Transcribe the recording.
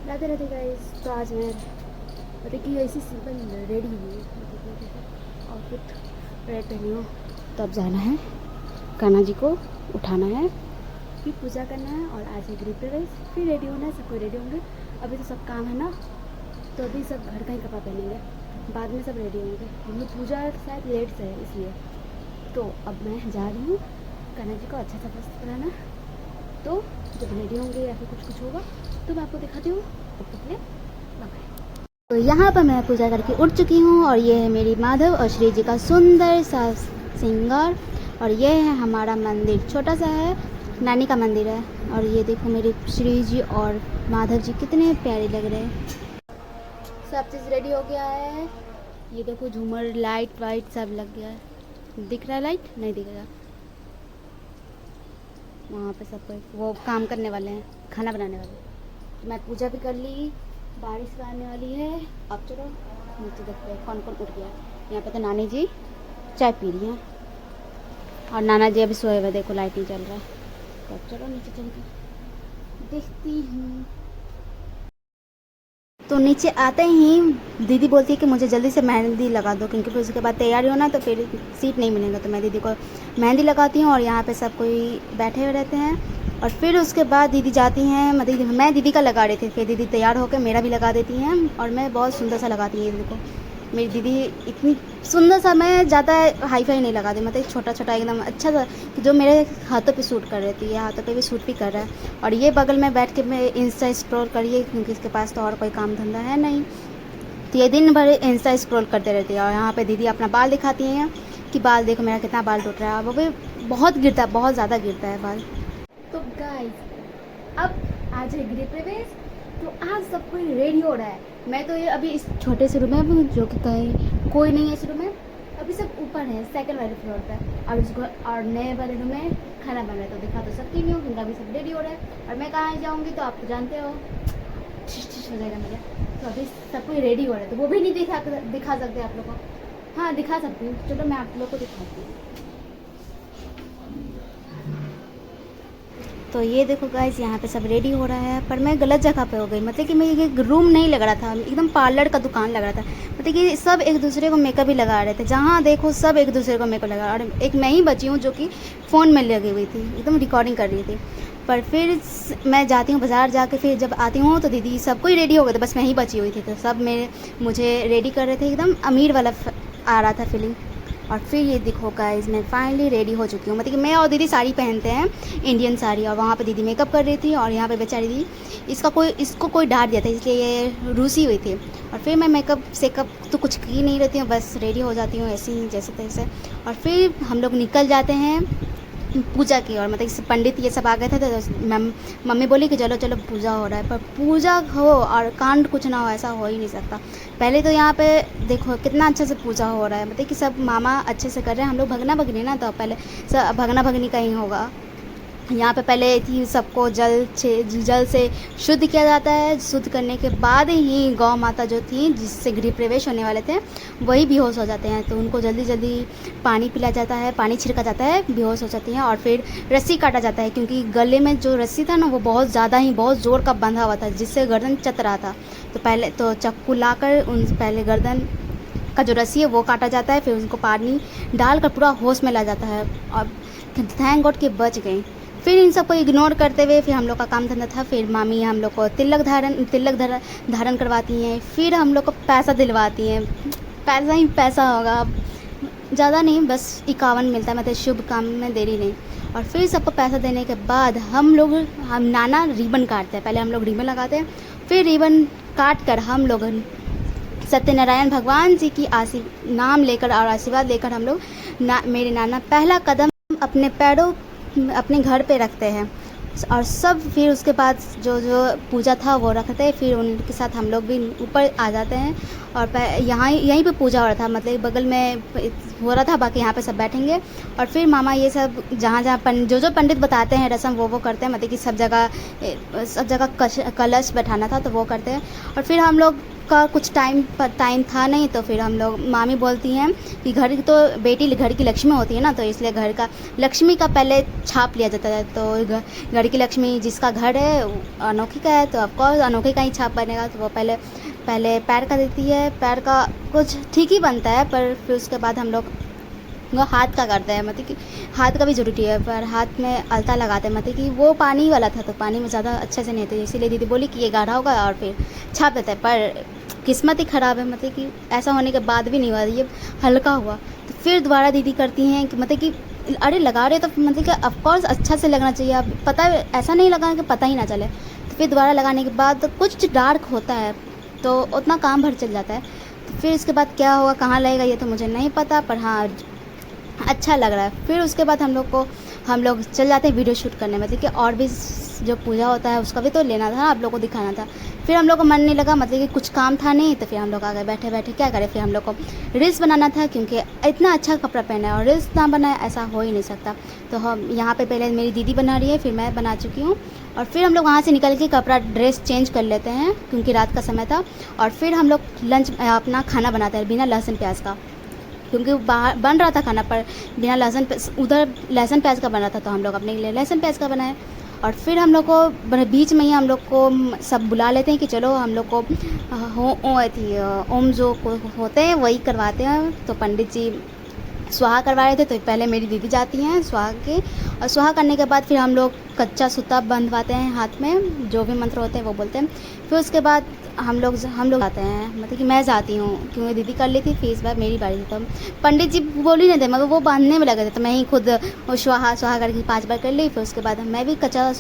Radhe Radhe guys. तो आज मैं मतलब कि ऐसी सिंपल रेडी हुई आउटफिट रेड पहनी हूँ। तो अब जाना है, कान्हा जी को उठाना है, फिर पूजा करना है और आज है गृह प्रवेश, फिर रेडी होना है। सब कोई रेडी होंगे। अभी तो सब काम है ना, तो अभी सब घर का ही कपड़ा पहनेंगे, बाद में सब रेडी होंगे क्योंकि पूजा शायद लेट से है इसलिए। तो अब मैं जा रही हूँ कान्हा जी को अच्छा सा वस्त्र पहनाना। तो जब रेडी होंगे या फिर कुछ कुछ होगा तो मैं आपको दिखाती हूँ। तब तक के लिए बाय। तो यहाँ पर मैं पूजा करके उठ चुकी हूँ और ये है मेरी माधव और श्री जी का सुंदर सा श्रृंगार। और ये है हमारा मंदिर, छोटा सा है, नानी का मंदिर है। और ये देखो मेरे श्री जी और माधव जी कितने प्यारे लग रहे हैं। सब चीज़ रेडी हो गया है। ये देखो झूमर, लाइट वाइट सब लग गया है। दिख रहा है? लाइट नहीं दिख रहा। वहाँ पे सब कोई वो काम करने वाले हैं, खाना बनाने वाले। तो मैं पूजा भी कर ली, बारिश आने वाली है। अब चलो नीचे देखते हैं कौन कौन उठ गया। यहाँ पे तो नानी जी चाय पी रही हैं और नाना जी अभी सोए हुए, देखो लाइट नहीं चल रहा है। तो अब चलो नीचे चल के देखती हूँ। तो नीचे आते ही दीदी बोलती है कि मुझे जल्दी से मेहंदी लगा दो, क्योंकि फिर उसके बाद तैयारी होना तो फिर सीट नहीं मिलेगा। तो मैं दीदी को मेहंदी लगाती हूँ और यहाँ पे सब कोई बैठे हुए रहते हैं। और फिर उसके बाद दीदी जाती हैं, मैं दीदी का लगा रही थी, फिर दीदी तैयार होकर मेरा भी लगा देती हैं और मैं बहुत सुंदर सा लगाती हूँ दीदी को। मेरी दीदी इतनी सुंदर सा, मैं ज़्यादा हाई फाई नहीं लगाती, मतलब छोटा छोटा एकदम अच्छा सा जो मेरे हाथों पे सूट कर रही थी। ये हाथों पे भी सूट भी कर रहा है। और ये बगल में बैठ के मैं इंस्टा स्क्रॉल करिए, क्योंकि इसके पास तो और कोई काम धंधा है नहीं, तो ये दिन भर इंस्टा स्क्रॉल करते रहती है। और यहाँ पे दीदी अपना बाल दिखाती हैं कि बाल देखो मेरा कितना बाल टूट रहा है। वो भी बहुत गिरता है, बहुत ज़्यादा गिरता है बाल। तो गाइस अब आज है गृह प्रवेश, तो आज सब कोई रेडी हो रहा है। मैं तो ये अभी इस छोटे से रूम में, जो कि कहीं कोई नहीं है इस रूम में, अभी सब ऊपर है सेकंड वाले फ्लोर पे। और उसको और नए वाले रूम में खाना बन रहा है, तो दिखा तो सकती नहीं हूँ क्योंकि अभी सब रेडी हो रहा है। और मैं कहाँ जाऊँगी तो आप तो जानते हो, ठिश हो जाएगा मेरा। तो अभी सब कोई रेडी हो रहा है, तो वो भी नहीं दिखा सकते आप लोग को। हाँ दिखा सकती हूँ, चलो मैं आप लोग को दिखाती हूँ। तो ये देखो गाइस, यहाँ पे सब रेडी हो रहा है, पर मैं गलत जगह पे हो गई। मतलब कि मैं ये रूम नहीं लग रहा था, एकदम पार्लर का दुकान लग रहा था। मतलब कि सब एक दूसरे को मेकअप ही लगा रहे थे, जहाँ देखो सब एक दूसरे को मेकअप लगा। और एक मैं ही बची हूँ जो कि फ़ोन में लगी हुई थी, एकदम रिकॉर्डिंग कर रही थी। पर फिर मैं जाती हूँ बाज़ार जाके, फिर जब आती हूँ तो दीदी सब कोई रेडी हो गए थे, बस मैं ही बची हुई थी। तो सब मुझे रेडी कर रहे थे, एकदम अमीर वाला आ रहा था फीलिंग। और फिर ये देखो गाइस, मैं फाइनली रेडी हो चुकी हूँ। मतलब कि मैं और दीदी साड़ी पहनते हैं, इंडियन साड़ी, और वहाँ पे दीदी मेकअप कर रही थी और यहाँ पे बेचारी दीदी इसको कोई डांट दिया था, इसलिए ये रूसी हुई थी। और फिर मैं मेकअप सेकअप तो कुछ की नहीं रहती हूँ, बस रेडी हो जाती हूँ ऐसे ही जैसे तैसे। और फिर हम लोग निकल जाते हैं पूजा की ओर। मतलब पंडित ये सब आ गए थे, तो मम्मी बोली कि चलो चलो पूजा हो रहा है। पर पूजा हो और कांड कुछ ना हो, ऐसा हो ही नहीं सकता। पहले तो यहाँ पे देखो कितना अच्छे से पूजा हो रहा है, मतलब कि सब मामा अच्छे से कर रहे हैं। हम लोग भगना भगनी ना, तो पहले सब भगना भगनी का ही होगा। यहाँ पे पहले थी सबको जल से शुद्ध किया जाता है। शुद्ध करने के बाद ही गौ माता जो थी, जिससे गृह प्रवेश होने वाले थे, वही बेहोश हो जाते हैं। तो उनको जल्दी जल्दी पानी पिलाया जाता है, पानी छिड़का जाता है, बेहोश हो जाती हैं। और फिर रस्सी काटा जाता है, क्योंकि गले में जो रस्सी था ना, वो बहुत ज़्यादा ही बहुत ज़ोर का बंधा हुआ था, जिससे गर्दन चत रहा था। तो पहले तो चक्कू लाकर पहले गर्दन का जो रस्सी है वो काटा जाता है, फिर उनको पानी डालकर पूरा होश में ला जाता है। और थैंक गॉड के बच गई। फिर इन सबको इग्नोर करते हुए फिर हम लोग का काम धंधा था। फिर मामी हम लोग को तिलक धारण करवाती हैं, फिर हम लोग को पैसा दिलवाती हैं। पैसा ही पैसा होगा, ज़्यादा नहीं, बस 51 मिलता है, मतलब शुभ काम में देरी नहीं। और फिर सबको पैसा देने के बाद हम नाना रिबन काटते हैं। पहले हम लोग रिबन लगाते हैं, फिर रिबन काट कर हम लोग सत्यनारायण भगवान जी की नाम लेकर और आशीर्वाद लेकर हम लोग मेरे नाना पहला कदम अपने घर पे रखते हैं। और सब फिर उसके बाद जो पूजा था वो रखते हैं, फिर उनके साथ हम लोग भी ऊपर आ जाते हैं। और यहीं पे पूजा हो रहा था, मतलब बगल में हो रहा था, बाकी यहाँ पे सब बैठेंगे। और फिर मामा ये सब जहाँ जो पंडित बताते हैं रस्म वो करते हैं। मतलब कि सब जगह कलश बैठाना था तो वो करते हैं। और फिर हम लोग का कुछ टाइम था नहीं, तो फिर हम लोग मामी बोलती हैं कि घर की तो बेटी घर की लक्ष्मी होती है ना, तो इसलिए घर का लक्ष्मी का पहले छाप लिया जाता है। तो घर की लक्ष्मी जिसका घर है अनोखी का है, तो ऑफकोर्स अनोखी का ही छाप बनेगा। तो वो पहले पहले पैर का देती है। पैर का कुछ ठीक ही बनता है, पर फिर उसके बाद हम लोग वो हाथ का करते हैं, मतलब कि हाथ का भी ज़रूरी है, पर हाथ में अलता लगाते हैं। मतलब कि वो पानी वाला था, तो पानी में ज़्यादा अच्छे से नहीं होते, इसीलिए दीदी बोली कि ये गाढ़ा होगा और फिर छाप देता है। पर किस्मत ही ख़राब है, मतलब कि ऐसा होने के बाद भी नहीं हुआ, ये हल्का हुआ। तो फिर दोबारा दीदी करती हैं कि मतलब कि अरे लगा रहे तो मतलब कि ऑफकोर्स अच्छा से लगना चाहिए, अब पता ऐसा नहीं लगाना कि पता ही ना चले। तो फिर दोबारा लगाने के बाद कुछ डार्क होता है, तो उतना काम भर चल जाता है। तो फिर इसके बाद क्या होगा, कहाँ लगेगा, ये तो मुझे नहीं पता, पर हाँ अच्छा लग रहा है। फिर उसके बाद हम लोग चल जाते हैं वीडियो शूट करने में, देखिए और भी जो पूजा होता है उसका भी तो लेना था, आप लोग को दिखाना था। फिर हम लोग को मन नहीं लगा, मतलब कि कुछ काम था नहीं, तो फिर हम लोग आ गए बैठे बैठे क्या करें। फिर हम लोग को रील्स बनाना था, क्योंकि इतना अच्छा कपड़ा पहना है और रील्स ना बनाए ऐसा हो ही नहीं सकता। तो हम यहाँ पे पहले मेरी दीदी बना रही है, फिर मैं बना चुकी हूँ, और फिर हम लोग वहाँ से निकल के कपड़ा ड्रेस चेंज कर लेते हैं, क्योंकि रात का समय था। और फिर हम लोग लंच अपना खाना बनाते हैं बिना लहसुन प्याज का, क्योंकि बाहर बन रहा था खाना, पर बिना उधर लहसुन प्याज का बन रहा था, तो हम लोग अपने लिए लहसुन प्याज का बनाए। और फिर हम लोग को बीच में ही हम लोग को सब बुला लेते हैं कि चलो हम लोग को ओम जो होते हैं वही करवाते हैं। तो पंडित जी स्वाहा करवा रहे थे, तो पहले मेरी दीदी जाती हैं स्वाहा के, और स्वाहा करने के बाद फिर हम लोग कच्चा सूता बंधवाते हैं हाथ में, जो भी मंत्र होते हैं वो बोलते हैं। फिर उसके बाद हम लोग जाते हैं, मतलब कि मैं जाती हूँ, क्योंकि दीदी कर ली थी, फिर इस बार मेरी बारी थी। तो पंडित जी बोल ही नहीं थे, मगर वो बांधने में लगे थे, तो मैं ही खुद स्वाहा करके 5 बार कर ली। फिर उसके बाद मैं भी कच्चा